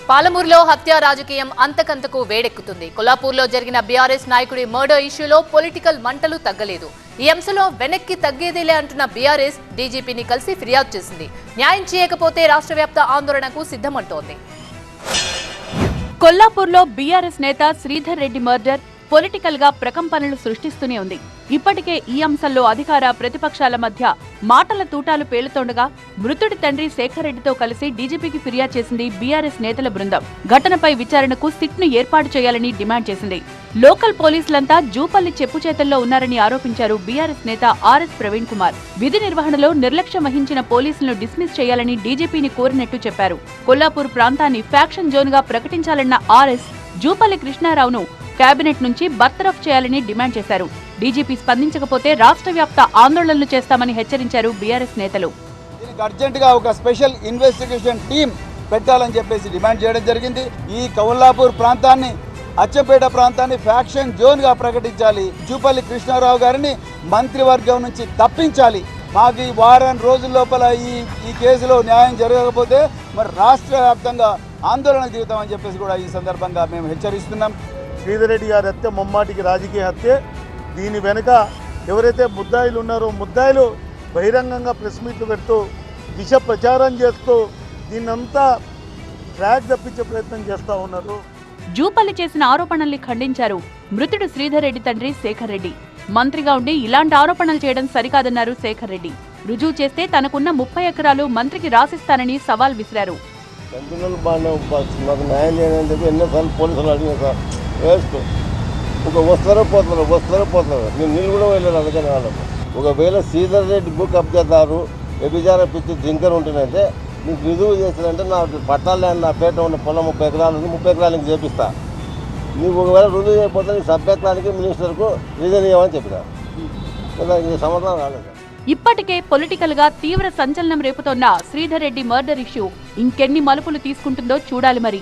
పాలమూరులో హత్య రాజకీయం అంతకంతకు వేడెక్కుతుంది. కొల్లాపూర్లో జరిగిన బీఆర్ఎస్ నాయకుడి మర్డర్ ఇష్యూలో పొలిటికల్ మంటలు తగ్గలేదు. ఈ అంశంలో వెనక్కి తగ్గేదేలే అంటున్న బీఆర్ఎస్ డీజీపీని కలిసి ఫిర్యాదు చేసింది. న్యాయం చేయకపోతే రాష్ట్ర వ్యాప్త ఆందోళనకు సిద్ధమంటోంది. కొల్లాపూర్లో బీఆర్ఎస్ నేత శ్రీధర్ రెడ్డి మర్డర్ పొలిటికల్ గా ప్రకంపనలు సృష్టిస్తూనే ఉంది. ఇప్పటికే ఈ అంశంలో అధికార ప్రతిపక్షాల మధ్య మాటల తూటాలు పేలుతోండగా మృతుడి తండ్రి శేఖర్ రెడ్డితో కలిసి డీజీపీకి ఫిర్యాదు చేసింది బీఆర్ఎస్ నేతల బృందం. ఘటనపై విచారణకు సిట్ ను ఏర్పాటు చేయాలని డిమాండ్ చేసింది. లోకల్ పోలీసులంతా జూపల్లి చెప్పుచేతల్లో ఉన్నారని ఆరోపించారు బీఆర్ఎస్ నేత ఆర్ఎస్ ప్రవీణ్ కుమార్. విధి నిర్వహణలో నిర్లక్ష్యం వహించిన పోలీసులను డిస్మిస్ చేయాలని డీజీపీని కోరినట్టు చెప్పారు. కొల్లాపూర్ ప్రాంతాన్ని ఫ్యాక్షన్ జోన్ గా ప్రకటించాలన్న ఆర్ఎస్ జూపల్లి కృష్ణారావును కేబినెట్ నుంచి బర్తరఫ్ చేయాలని డిమాండ్ చేశారు. డీజీపీ స్పందించకపోతే రాష్ట్ర వ్యాప్త ఆందోళనలు చేస్తామని హెచ్చరించారు బీఆర్ఎస్ నేతలు. దీనికి అర్జెంటుగా ఒక స్పెషల్ ఇన్వెస్టిగేషన్ టీం పెట్టాలని చెప్పేసి డిమాండ్ చేయడం జరిగింది. ఈ కొల్లాపూర్ ప్రాంతాన్ని, అచ్చంపేట ప్రాంతాన్ని ఫ్యాక్షన్ జోన్ గా ప్రకటించాలి. జూపల్లి కృష్ణారావు గారిని మంత్రివర్గం నుంచి తప్పించాలి. మాకు ఈ వారం రోజుల లోపల ఈ కేసులో న్యాయం జరగకపోతే మరి రాష్ట్ర వ్యాప్తంగా ఆందోళన దిగుతామని చెప్పేసి కూడా ఈ సందర్భంగా మేము హెచ్చరిస్తున్నాం. శ్రీధర్ రెడ్డి గారి హత్య ముమ్మాటికి రాజకీయ హత్య. దీని వెనుక ఎవరైతే ముద్దాయిలు ఉన్నారో ముద్దాయిలు బహిరంగంగా ప్రెస్ మీట్లు పెడుతూ దిశ ప్రచారం చేస్తూ దీన్నంతా ట్రాక్ తప్పించే ప్రయత్నం చేస్తూ ఉన్నారు. జూపల్లి చేసిన ఆరోపణల్ని ఖండించారు మృతుడు శ్రీధర్ రెడ్డి తండ్రి శేఖర్ రెడ్డి. మంత్రిగా ఉండి ఇలాంటి ఆరోపణలు చేయడం సరికాదన్నారు శేఖర్ రెడ్డి. రుజువు చేస్తే తనకున్న 30 ఎకరాలు మంత్రికి రాసిస్తానని సవాల్ విసిరారు. వస్తారో పోతారు నేను నీళ్ళు కూడా వెళ్ళాను. అందుకని వాళ్ళకు ఒకవేళ శ్రీధర్ రెడ్డి భూ కబ్జాదారు వ్యభిచార పిచ్చి జింకర్ ఉంటేనంటే నీకు రుజువు చేస్తానంటే నా పట్టాలు నా పేట ఉన్న పొలం 30 ఎకరాలు ఉంది, 30 ఎకరాలకి చేపిస్తా. నీకు ఒకవేళ రుజువు చేయకపోతే నీ సభ్యత్వానికి మినిస్టర్కు రీజన్ ఇవ్వమని చెప్పినా. దానికి సమాధానం రాలేదు. ఇప్పటికే పొలిటికల్ గా తీవ్ర సంచలనం రేపుతోన్న శ్రీధర్ రెడ్డి మర్డర్ ఇష్యూ ఇంకెన్ని మలుపులు తీసుకుంటుందో చూడాలి మరి.